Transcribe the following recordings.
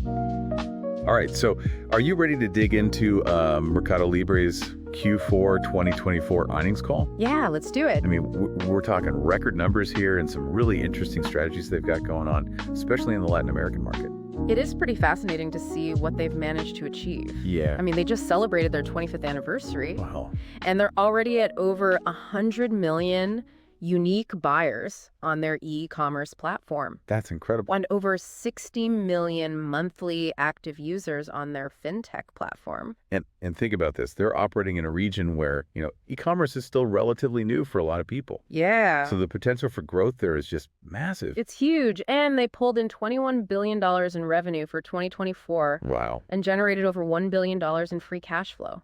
All right, so are you ready to dig into MercadoLibre's Q4 2024 earnings call? Yeah, let's do it. I mean, we're talking record numbers here and some really interesting strategies they've got going on, especially in the Latin American market. It is pretty fascinating to see what they've managed to achieve. Yeah. I mean, they just celebrated their 25th anniversary, Wow. and they're already at over 100 million unique buyers on their e-commerce platform, That's incredible. and over 60 million monthly active users on their Fintech platform. And think about this. They're operating in a region where, e-commerce is still relatively new for a lot of people. Yeah. So the potential for growth there is just massive. It's huge, and they pulled in $21 billion in revenue for 2024 Wow. and generated over $1 billion in free cash flow.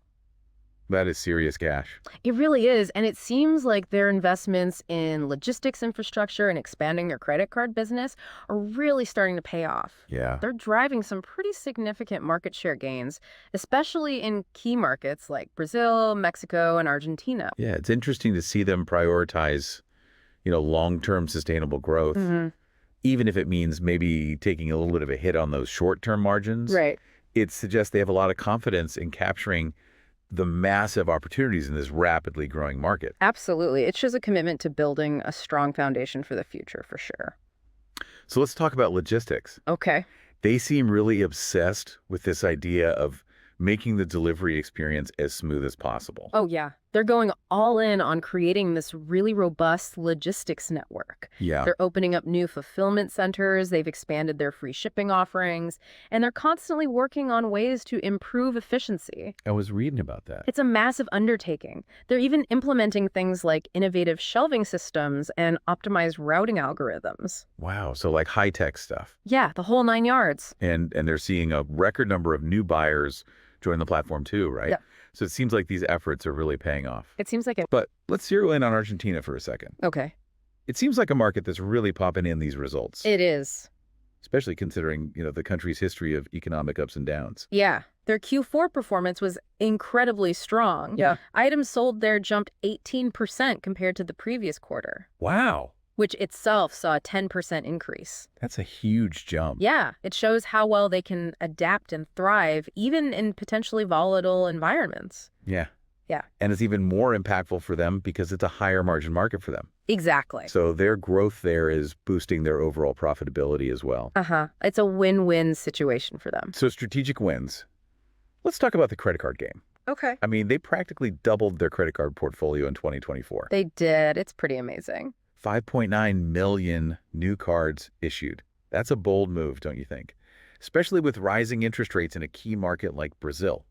That is serious cash. It really is, and it seems like their investments in logistics infrastructure and expanding their credit card business are really starting to pay off. Yeah. They're driving some pretty significant market share gains, especially in key markets like Brazil, Mexico, and Argentina. Yeah, it's interesting to see them prioritize, long-term sustainable growth, even if it means maybe taking a little bit of a hit on those short-term margins. Right. It suggests they have a lot of confidence in capturing the massive opportunities in this rapidly growing market. Absolutely. It shows a commitment to building a strong foundation for the future, for sure. So let's talk about logistics. Okay. They seem really obsessed with this idea of making the delivery experience as smooth as possible. Oh, yeah. They're going all in on creating this really robust logistics network. Yeah. They're opening up new fulfillment centers, they've expanded their free shipping offerings, and they're constantly working on ways to improve efficiency. I was reading about that. It's a massive undertaking. They're even implementing things like innovative shelving systems and optimized routing algorithms. Wow. So like high-tech stuff. Yeah, the whole 9 yards. And they're seeing a record number of new buyers join the platform too, right? Yeah. So it seems like these efforts are really paying off. It seems like it. But let's zero in on Argentina for a second. Okay. It seems like a market that's really popping in these results, It is. especially considering, the country's history of economic ups and downs. Yeah. Their Q4 performance was incredibly strong. Yeah. Items sold there jumped 18% compared to the previous quarter, Wow. which itself saw a 10% increase. That's a huge jump. Yeah, it shows how well they can adapt and thrive even in potentially volatile environments. Yeah. Yeah. And it's even more impactful for them because it's a higher margin market for them. Exactly. So their growth there is boosting their overall profitability as well. It's a win-win situation for them. So strategic wins. Let's talk about the credit card game. Okay. I mean, they practically doubled their credit card portfolio in 2024. They did. It's pretty amazing. 5.9 million new cards issued. That's a bold move, don't you think? Especially with rising interest rates in a key market like Brazil.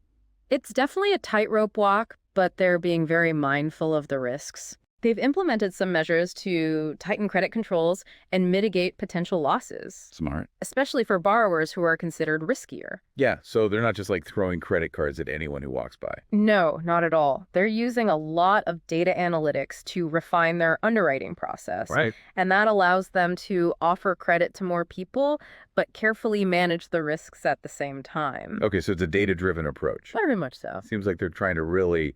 It's definitely a tightrope walk, but they're being very mindful of the risks. They've implemented some measures to tighten credit controls and mitigate potential losses, Smart. especially for borrowers who are considered riskier. Yeah, so they're not just like throwing credit cards at anyone who walks by. No, not at all. They're using a lot of data analytics to refine their underwriting process. Right. And that allows them to offer credit to more people, but carefully manage the risks at the same time. Okay, so it's a data-driven approach. Very much so. Seems like they're trying to really,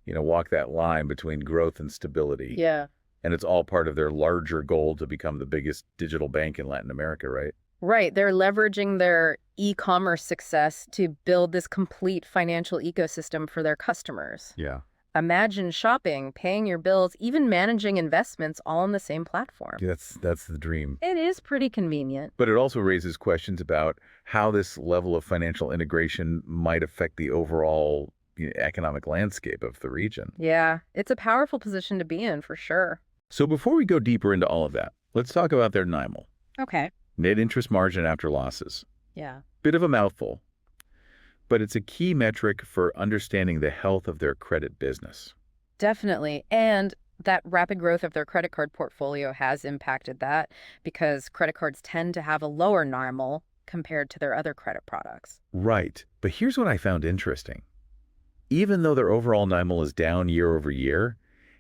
walk that line between growth and stability. Yeah. And it's all part of their larger goal to become the biggest digital bank in Latin America, right? Right. They're leveraging their e-commerce success to build this complete financial ecosystem for their customers. Yeah. Imagine shopping, paying your bills, even managing investments all on the same platform. That's the dream. It is pretty convenient. But it also raises questions about how this level of financial integration might affect the overall economic landscape of the region. Yeah, it's a powerful position to be in for sure. So before we go deeper into all of that, let's talk about their NIMAL, Okay. net interest margin after losses. Yeah. Bit of a mouthful, but it's a key metric for understanding the health of their credit business. Definitely. And that rapid growth of their credit card portfolio has impacted that because credit cards tend to have a lower NIMAL compared to their other credit products. Right. But here's what I found interesting. Even though their overall NIMAL is down year over year,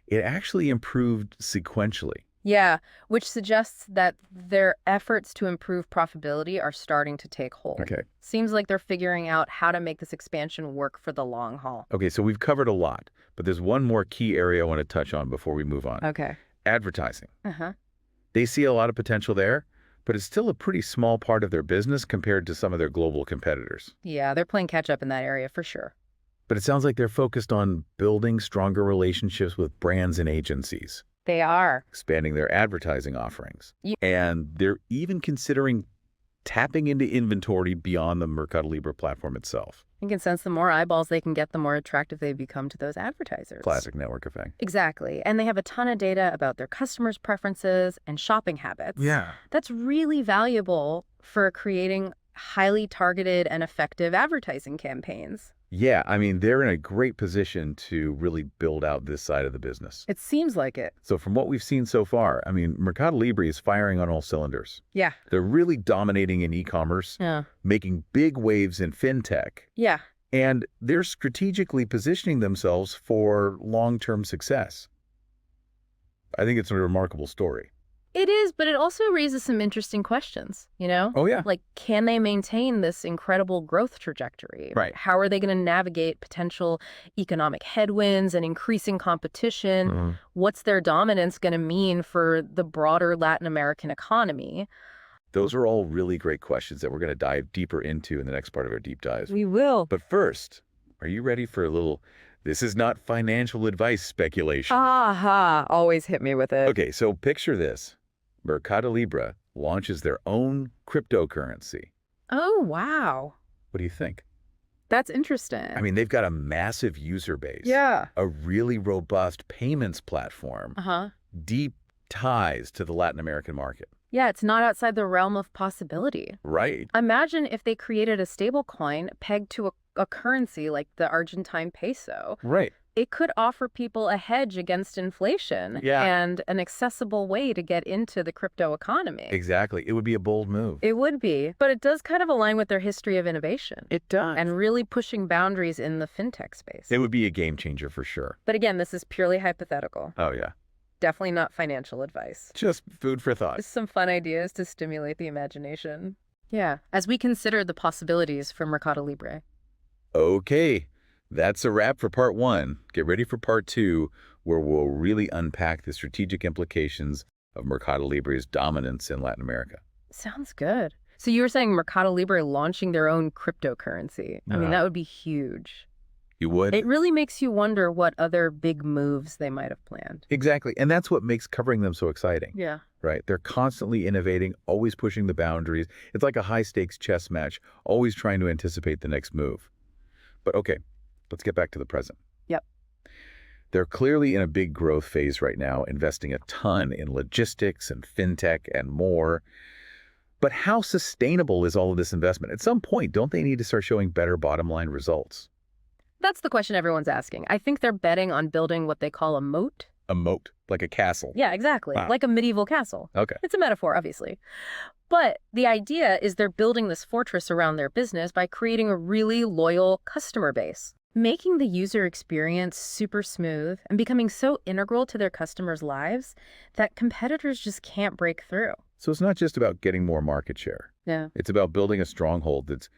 it actually improved sequentially. Yeah, which suggests that their efforts to improve profitability are starting to take hold. Okay. Seems like they're figuring out how to make this expansion work for the long haul. Okay, so we've covered a lot, but there's one more key area I want to touch on before we move on. Okay. Advertising. Uh-huh. They see a lot of potential there, but it's still a pretty small part of their business compared to some of their global competitors. Yeah, they're playing catch up in that area for sure. But it sounds like they're focused on building stronger relationships with brands and agencies, They are. expanding their advertising offerings. Ye- And they're even considering tapping into inventory beyond the MercadoLibre platform itself. You can sense the more eyeballs they can get, the more attractive they become to those advertisers. Classic network effect. Exactly. And they have a ton of data about their customers' preferences and shopping habits. Yeah. That's really valuable for creating highly targeted and effective advertising campaigns. Yeah, I mean, they're in a great position to really build out this side of the business. It seems like it. So from what we've seen so far, I mean, MercadoLibre is firing on all cylinders. Yeah. They're really dominating in e-commerce, Yeah. making big waves in fintech, Yeah. and they're strategically positioning themselves for long-term success. I think it's a remarkable story. It is, but it also raises some interesting questions, you know? Oh, yeah. Like, can they maintain this incredible growth trajectory? Right. How are they going to navigate potential economic headwinds and increasing competition? What's their dominance going to mean for the broader Latin American economy? Those are all really great questions that we're going to dive deeper into in the next part of our deep dives. We will. But first, are you ready for a little, this is not financial advice speculation? Aha, always hit me with it. Okay, so picture this. MercadoLibre launches their own cryptocurrency. Oh, wow. What do you think? That's interesting. I mean, they've got a massive user base. yeah. A really robust payments platform. Uh-huh. Deep ties to the Latin American market. Yeah, it's not outside the realm of possibility. Right. Imagine if they created a stable coin pegged to a currency like the Argentine peso. Right. It could offer people a hedge against inflation Yeah. and an accessible way to get into the crypto economy. Exactly. It would be a bold move. It would be, but it does kind of align with their history of innovation It does. and really pushing boundaries in the fintech space. It would be a game changer for sure. But again, this is purely hypothetical. Oh, yeah. Definitely not financial advice. Just food for thought. Just some fun ideas to stimulate the imagination. Yeah, as we consider the possibilities for MercadoLibre. Okay. That's a wrap for part one. Get ready for part two, where we'll really unpack the strategic implications of MercadoLibre's dominance in Latin America. Sounds good. So you were saying MercadoLibre launching their own cryptocurrency. I mean, that would be huge. You would? It really makes you wonder what other big moves they might have planned. Exactly. And that's what makes covering them so exciting, Yeah. right? They're constantly innovating, always pushing the boundaries. It's like a high-stakes chess match, always trying to anticipate the next move. But okay, let's get back to the present. Yep. They're clearly in a big growth phase right now, investing a ton in logistics and fintech and more. But how sustainable is all of this investment? At some point, don't they need to start showing better bottom line results? That's the question everyone's asking. I think they're betting on building what they call a moat. A moat, like a castle. Yeah, exactly. Wow. Like a medieval castle. Okay. It's a metaphor, obviously. But the idea is they're building this fortress around their business by creating a really loyal customer base, making the user experience super smooth and becoming so integral to their customers' lives that competitors just can't break through. So it's not just about getting more market share. Yeah. It's about building a stronghold that's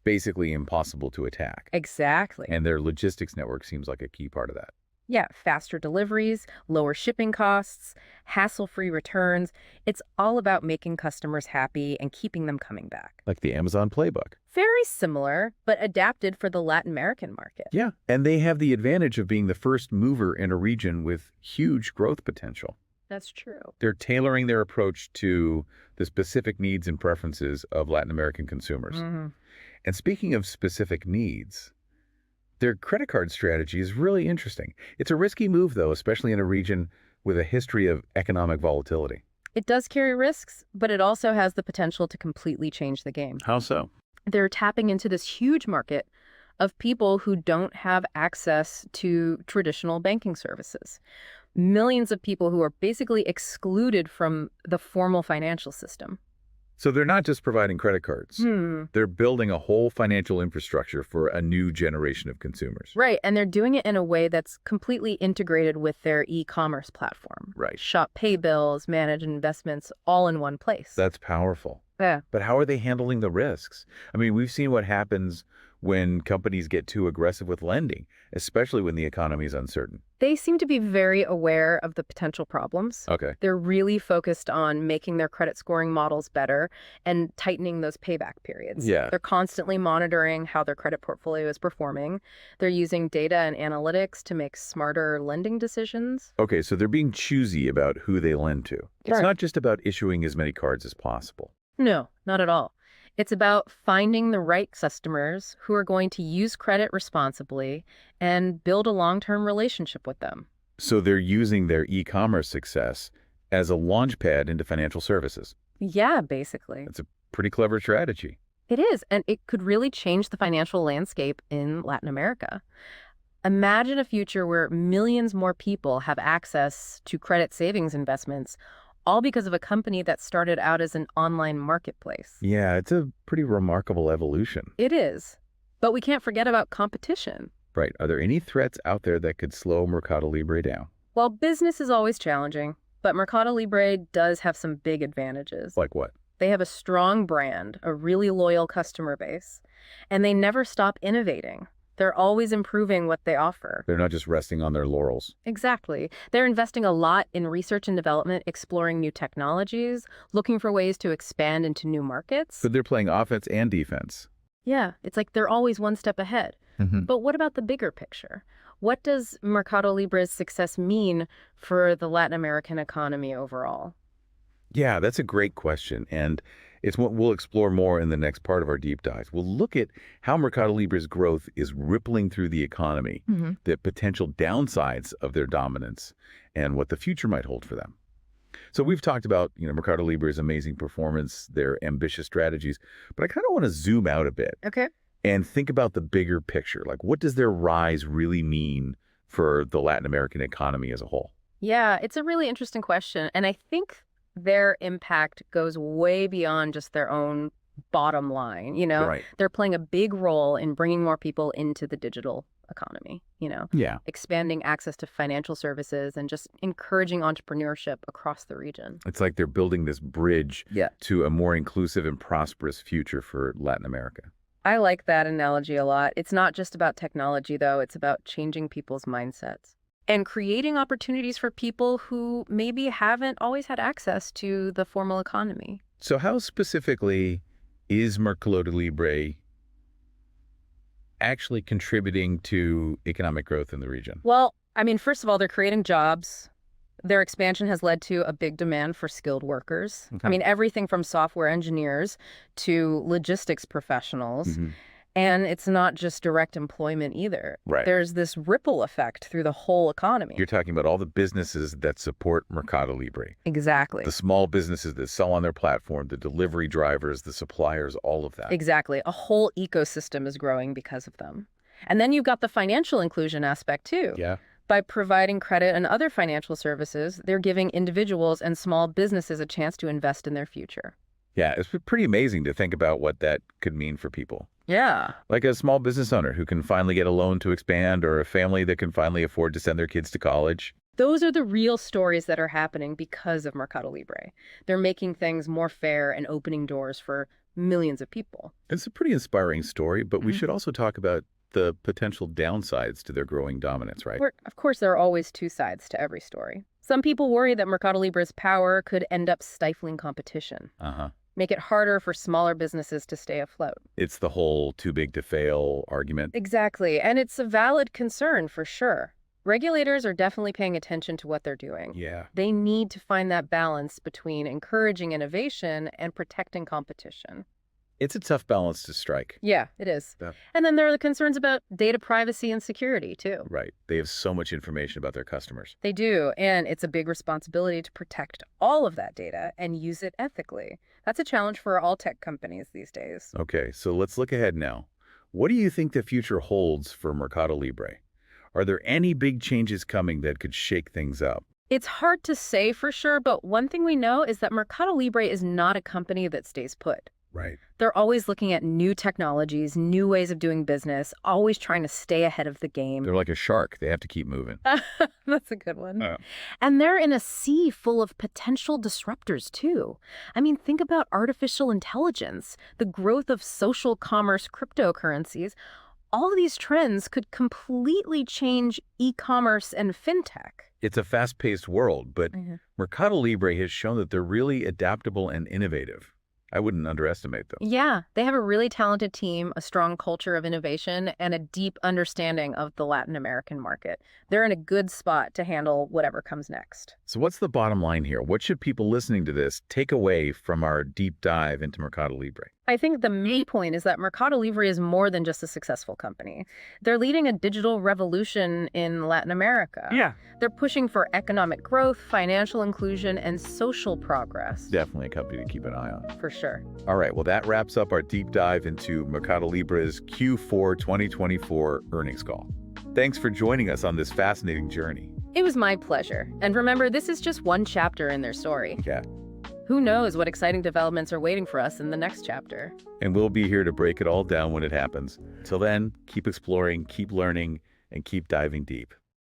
basically impossible to attack. Exactly. And their logistics network seems like a key part of that. Yeah, faster deliveries, lower shipping costs, hassle-free returns. It's all about making customers happy and keeping them coming back. Like the Amazon playbook. Very similar, but adapted for the Latin American market. Yeah. And they have the advantage of being the first mover in a region with huge growth potential. That's true. They're tailoring their approach to the specific needs and preferences of Latin American consumers. Mm-hmm. And speaking of specific needs, their credit card strategy is really interesting. It's a risky move, though, especially in a region with a history of economic volatility. It does carry risks, but it also has the potential to completely change the game. How so? They're tapping into this huge market of people who don't have access to traditional banking services. Millions of people who are basically excluded from the formal financial system. So they're not just providing credit cards. They're building a whole financial infrastructure for a new generation of consumers. Right, and they're doing it in a way that's completely integrated with their e-commerce platform. Right. Shop pay bills, manage investments, all in one place. That's powerful. Yeah. But how are they handling the risks? I mean, we've seen what happens when companies get too aggressive with lending, especially when the economy is uncertain. They seem to be very aware of the potential problems. Okay. They're really focused on making their credit scoring models better and tightening those payback periods. Yeah. They're constantly monitoring how their credit portfolio is performing. They're using data and analytics to make smarter lending decisions. Okay, so they're being choosy about who they lend to. It's Right. not just about issuing as many cards as possible. No, not at all. It's about finding the right customers who are going to use credit responsibly and build a long-term relationship with them. So they're using their e-commerce success as a launchpad into financial services. Yeah, basically. That's a pretty clever strategy. It is, and it could really change the financial landscape in Latin America. Imagine a future where millions more people have access to credit savings investments, all because of a company that started out as an online marketplace. Yeah, it's a pretty remarkable evolution. It is. But we can't forget about competition. Right. Are there any threats out there that could slow MercadoLibre down? Well, business is always challenging, but MercadoLibre does have some big advantages. Like what? They have a strong brand, a really loyal customer base, and they never stop innovating. They're always improving what they offer. They're not just resting on their laurels. Exactly. They're investing a lot in research and development, exploring new technologies, looking for ways to expand into new markets. So they're playing offense and defense. Yeah, it's like they're always one step ahead. But what about the bigger picture? What does MercadoLibre's success mean for the Latin American economy overall? Yeah, that's a great question. And it's what we'll explore more in the next part of our deep dive. We'll look at how MercadoLibre's growth is rippling through the economy, the potential downsides of their dominance, and what the future might hold for them. So we've talked about, MercadoLibre's amazing performance, their ambitious strategies, but I kind of want to zoom out a bit Okay. and think about the bigger picture. Like, what does their rise really mean for the Latin American economy as a whole? Yeah, it's a really interesting question. And I think their impact goes way beyond just their own bottom line. Right. They're playing a big role in bringing more people into the digital economy, Yeah. expanding access to financial services and just encouraging entrepreneurship across the region. It's like they're building this bridge Yeah. to a more inclusive and prosperous future for Latin America. I like that analogy a lot. It's not just about technology, though. It's about changing people's mindsets and creating opportunities for people who maybe haven't always had access to the formal economy. So how specifically is MercadoLibre actually contributing to economic growth in the region? Well, I mean, first of all, they're creating jobs. Their expansion has led to a big demand for skilled workers. I mean, everything from software engineers to logistics professionals. And it's not just direct employment either. Right. There's this ripple effect through the whole economy. You're talking about all the businesses that support MercadoLibre. Exactly. The small businesses that sell on their platform, the delivery drivers, the suppliers, all of that. Exactly. A whole ecosystem is growing because of them. And then you've got the financial inclusion aspect too. Yeah. By providing credit and other financial services, they're giving individuals and small businesses a chance to invest in their future. Yeah, it's pretty amazing to think about what that could mean for people. Yeah. Like a small business owner who can finally get a loan to expand, or a family that can finally afford to send their kids to college. Those are the real stories that are happening because of MercadoLibre. They're making things more fair and opening doors for millions of people. It's a pretty inspiring story, but we should also talk about the potential downsides to their growing dominance, right? Of course, there are always two sides to every story. Some people worry that MercadoLibre's power could end up stifling competition, make it harder for smaller businesses to stay afloat. It's the whole too big to fail argument. Exactly, and it's a valid concern for sure. Regulators are definitely paying attention to what they're doing. Yeah. They need to find that balance between encouraging innovation and protecting competition. It's a tough balance to strike. Yeah, it is. Yeah. And then there are the concerns about data privacy and security, too. Right. They have so much information about their customers. They do, and it's a big responsibility to protect all of that data and use it ethically. That's a challenge for all tech companies these days. Okay, so let's look ahead now. What do you think the future holds for MercadoLibre? Are there any big changes coming that could shake things up? It's hard to say for sure, but one thing we know is that MercadoLibre is not a company that stays put. Right. They're always looking at new technologies, new ways of doing business, always trying to stay ahead of the game. They're like a shark. They have to keep moving. That's a good one. Uh, And they're in a sea full of potential disruptors, too. I mean, think about artificial intelligence, the growth of social commerce cryptocurrencies. All of these trends could completely change e-commerce and fintech. It's a fast-paced world, but MercadoLibre has shown that they're really adaptable and innovative. I wouldn't underestimate them. Yeah, they have a really talented team, a strong culture of innovation, and a deep understanding of the Latin American market. They're in a good spot to handle whatever comes next. So what's the bottom line here? What should people listening to this take away from our deep dive into MercadoLibre? I think the main point is that MercadoLibre is more than just a successful company. They're leading a digital revolution in Latin America. Yeah. They're pushing for economic growth, financial inclusion, and social progress. Definitely a company to keep an eye on. For sure. All right, well, that wraps up our deep dive into MercadoLibre's Q4 2024 earnings call. Thanks for joining us on this fascinating journey. It was my pleasure. And remember, this is just one chapter in their story. Yeah, Who knows what exciting developments are waiting for us in the next chapter? and we'll be here to break it all down when it happens. Till then, keep exploring, keep learning, and keep diving deep.